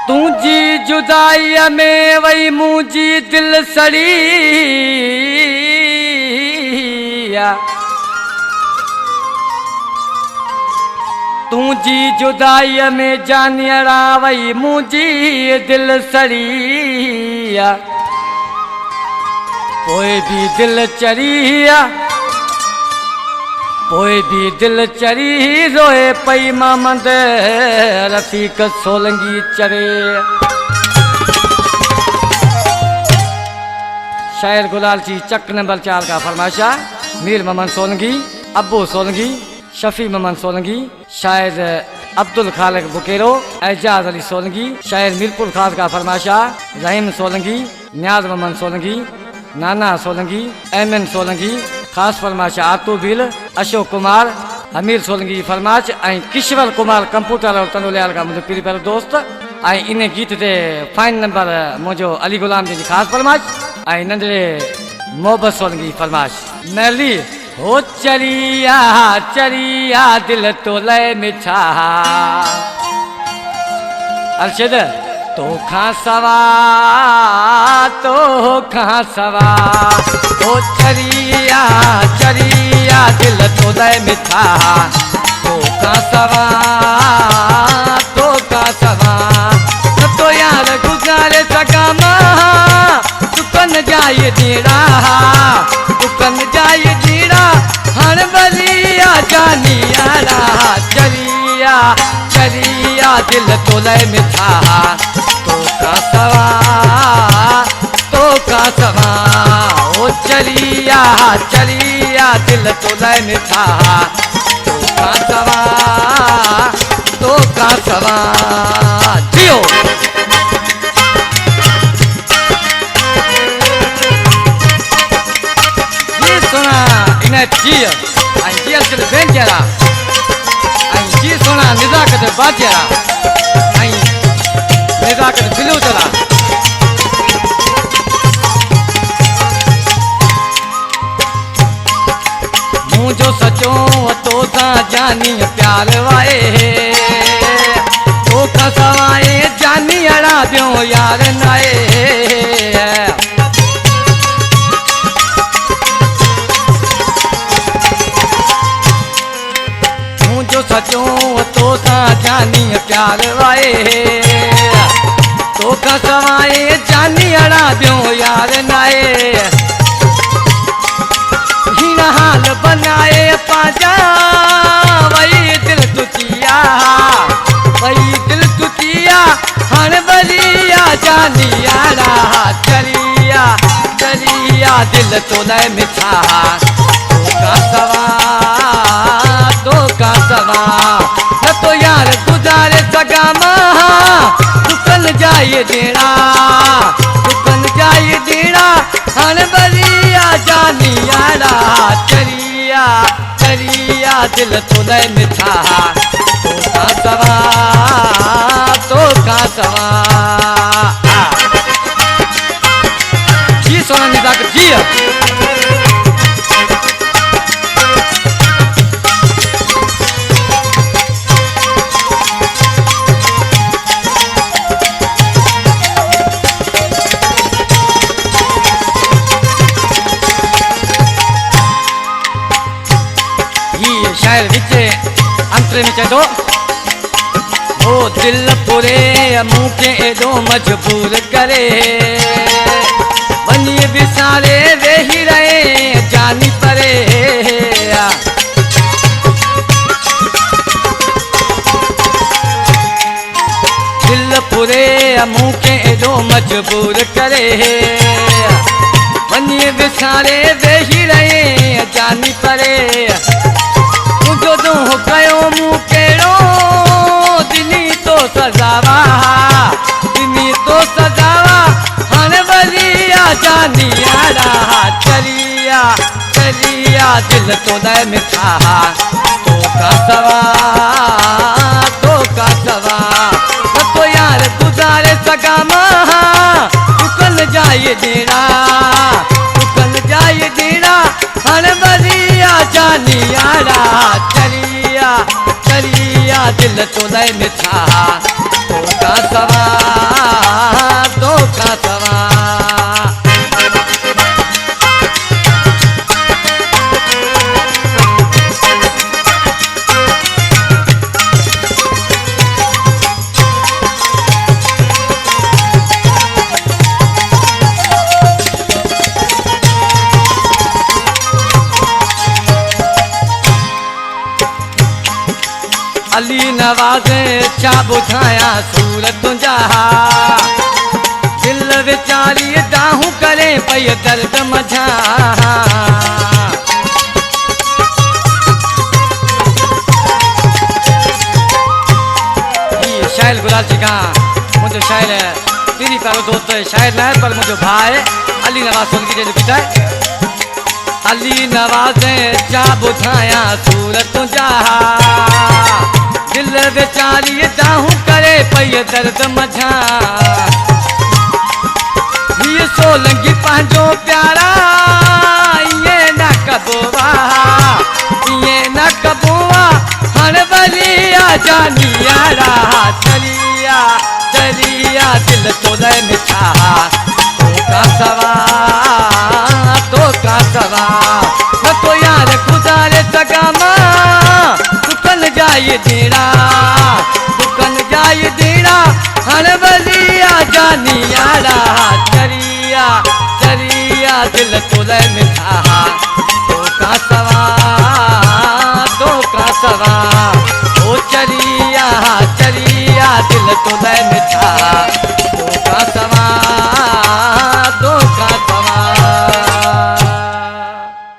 तुझी जुदाई में वही मुझी दिल सड़ी तुझी जुदाई में जानियरा वही मुझी दिल सड़ी कोई भी दिल चरिया कोई भी दिल चरी रोए पई मामंद रफीक सोलंगी चरे। शायर गुलाल जी चक नंबर 4 का फरमाइशा मीर मोहम्मद सोलंगी, अब्बू सोलंगी, शफी मोहम्मद सोलंगी, शायर अब्दुल खालिक बुकेरो, एजाज अली सोलंगी, शायर मीरपुर खास का फरमाइशा रहीम सोलंगी, न्याज मोहम्मद सोलंगी, नाना सोलंगी, एमएन सोलंगी, खास फरमाइश आतू बिल, अशोक कुमार, अमीर सोलंगी फरमाइश ऐं किशवर कुमार कंप्यूटर और तंदुलियाल का मुझे पीर पर दोस्त ऐं इन गीत ते फाइन नंबर मुझो अली गुलाम जी खास फरमाइश ऐं नंढड़े मोहब्बत सोलंगी फरमाइश। नली हो चरिया चरिया दिल तो लय मिठा अर्शद तो खां सवा ओ चरिया चरिया दिल तो लय मिठा तो खां सवा तो यार गुजारे सका दुकन जाए दीड़ा हण बलिया जानियारा चरिया चरिया दिल तो लय मिठा तो का सवा ओ चरिया चरिया दिल तो लय मिठा तो का सवा जियो। ये सुना इन्हें जिया जिया से बेन जरा जी सुना निजाकत बाजरा निजाकत दिलो चला मुझो सचो तो सा जानी प्यार वाए तो खसवाए जानी अड़ा दियो यार नाए मुझो सचो तो सा जानी प्यार वाए तो खसवाए जानी अड़ा दियो यार नाए हाल बनाए पाजा वही दिल तुतिया हण बलिया जानियारा चरिया चरिया दिल तो लय मिठा तो का सवा न तो यार गुजारे सगा दुकन जाए देना हण बलिया जानियारा चरिया चरिया दिल तो लय मिठा तो का सवा जी सोना निजाक जी शायर विचे अंतरे में चेदो ओ दिल पूरे मुँह के एडो मजबूर करे बनी विसारे वे ही रहे जानी परे दिल पूरे मुँह के एडो मजबूर करे बनी विसारे वे ही रहे जानी परे जो हो कयो मुँह केड़ो दिनी तो सजावा हण बलिया जानियारा चरिया चरिया दिल तो लय मिठा तो का सवा तो यार गुजारे सगा दुकन जाए देना दिल तोले मिठा तो का सवा तो का सवा अली नवाज़े चा बुधाया सूरत तुंजा दिल विचारी दाहूं करे पई दर्द मझा ये शायर गुलाल जी का मुझे शायर तेरी प्यारो दोस्त शायर न है पर मुझे भाई अली नवाज़ सुन की लिखता है अली नवाज़े चा बुधाया सूरत तुंजा दिल बेचारी दाहूं करे पई दर्द मझा ये सोलंगी पंहिंजो प्यारा ये न कबोवा ये न कबोवा हण बलिया जानियारा चलिया चलिया दिल तोले मिठा तो का सवा तो का सवा न तो यार गुजारे सगा मां दुकन जाए देना दुकन जाए देना हर बलिया जानियारा चरिया चरिया दिल तोले मिठा तो का सवा तो का सवा ओ चरिया चरिया दिल तोले मिठा तो का सवा